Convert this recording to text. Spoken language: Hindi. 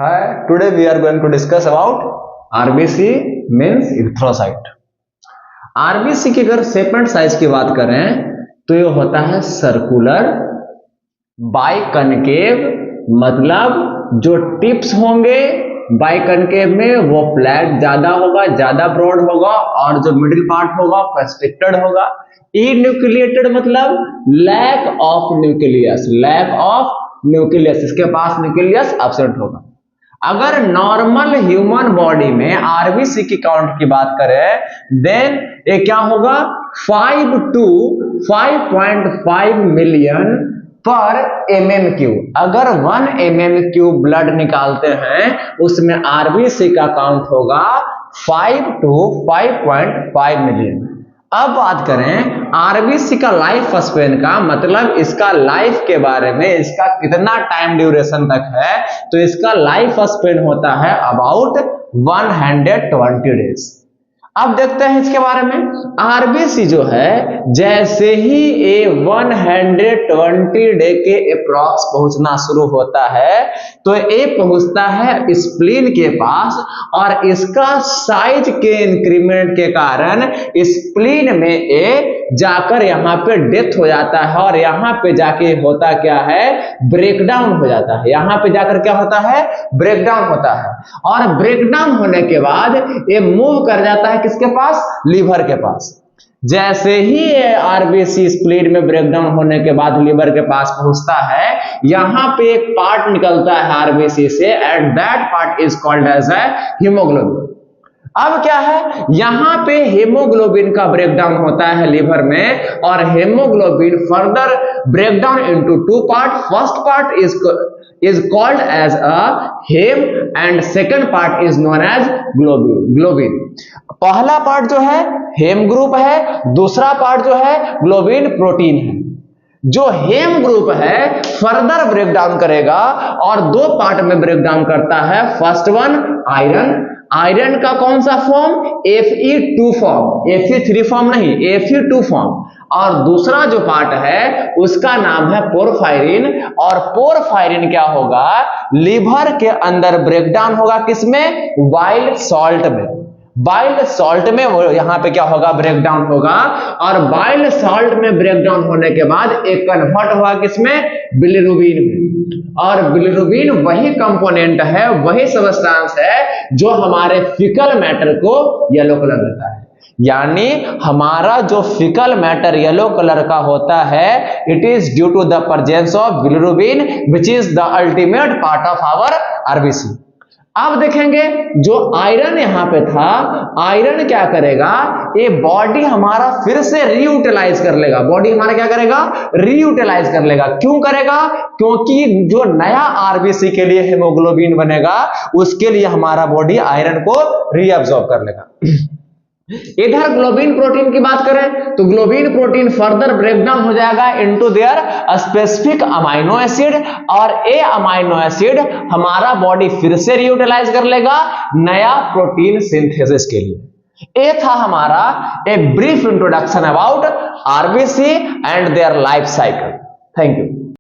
Hi, today we are going to discuss about RBC means erythrocyte. RBC की अगर शेप एंड साइज की बात करें तो ये होता है सर्कुलर बाइकनकेव, मतलब जो टिप्स होंगे बाइकनकेव में वो फ्लैट ज्यादा होगा, ज्यादा ब्रॉड होगा, और जो मिडिल पार्ट होगा कंस्ट्रिक्टेड होगा। इन्यूक्लिएटेड मतलब lack of nucleus, lack of nucleus, इसके पास न्यूक्लियस एब्सेंट होगा। अगर नॉर्मल ह्यूमन बॉडी में आरबीसी की काउंट की बात करें देन ये क्या होगा 5 to 5.5 मिलियन पर MMQ। अगर 1 MMQ ब्लड निकालते हैं उसमें आरबीसी का काउंट होगा 5 to 5.5 मिलियन। अब बात करें आरबीसी का लाइफ स्पेन का, मतलब इसका लाइफ के बारे में, इसका कितना टाइम ड्यूरेशन तक है, तो इसका लाइफ स्पेन होता है अबाउट 120 डेज। अब देखते हैं इसके बारे में। आरबीसी जो है जैसे ही ये 120 डे के अप्रॉक्स पहुंचना शुरू होता है तो ये पहुंचता है स्प्लीन के पास, और इसका साइज के इंक्रीमेंट के कारण स्प्लीन में ये जाकर यहाँ पे डेथ हो जाता है, और यहाँ पे जाके होता क्या है, ब्रेकडाउन हो जाता है। यहाँ पे जाकर क्या होता है, ब्रेकडाउन होता है, और ब्रेकडाउन होने के बाद ये मूव कर जाता है किसके पास, लीवर के पास। जैसे ही ये आरबीसी स्प्लीन में ब्रेकडाउन होने के बाद लीवर के पास पहुंचता है, यहाँ पे एक पार्ट निकलता है आरबीसी से, and that part is called as a haemoglobin. अब क्या है, यहाँ पे हेमोग्लोबिन का ब्रेकडाउन होता है लीवर में, और haemoglobin further breakdown into 2 part. First part is called as a hem and second part is known as globin। पहला पार्ट जो है हेम ग्रुप है, दूसरा पार्ट जो है ग्लोबिन प्रोटीन है। जो हेम ग्रुप है फर्दर ब्रेकडाउन करेगा और 2 पार्ट में ब्रेकडाउन करता है। फर्स्ट वन आयरन, आयरन का कौन सा form, Fe2 form, Fe3 form नहीं, Fe2 फॉर्म। और दूसरा जो पार्ट है उसका नाम है पोरफायरिन, और पोरफायरिन क्या होगा, लीवर के अंदर ब्रेकडाउन होगा किसमें, बाइल सॉल्ट में। बाइल सॉल्ट में वो यहाँ पे क्या होगा, ब्रेकडाउन होगा, और बाइल सॉल्ट में ब्रेकडाउन होने के बाद एक कन्वर्ट होगा किसमें, बिलिरुबिन में। और बिलिरुबिन वही कंपोनेंट है, वही सबस्टांस है जो हमारे फीकल मैटर को येलो कलर देता है। यानी हमारा जो फीकल मैटर येलो कलर का होता है, it is due to the presence of bilirubin which is the ultimate part of our RBC. अब देखेंगे जो आयरन यहाँ पे था, आयरन क्या करेगा, ये बॉडी हमारा फिर से रीयूटिलाइज कर लेगा। बॉडी हमारा क्या करेगा, रीयूटिलाइज कर लेगा। क्यों करेगा, क्योंकि जो नया आरबीसी के लिए हेमोग्लोबिन बनेगा उसके लिए हमारा बॉडी आयरन को रीअब्सॉर्ब कर लेगा। इधर ग्लोबिन प्रोटीन की बात करें तो ग्लोबिन प्रोटीन फर्दर ब्रेकडाउन हो जाएगा into their specific amino acid, और ए अमाइनो एसिड हमारा बॉडी फिर से रीयूटिलाइज कर लेगा नया प्रोटीन सिंथेसिस के लिए। ये था हमारा a brief introduction about RBC and their life cycle. Thank you.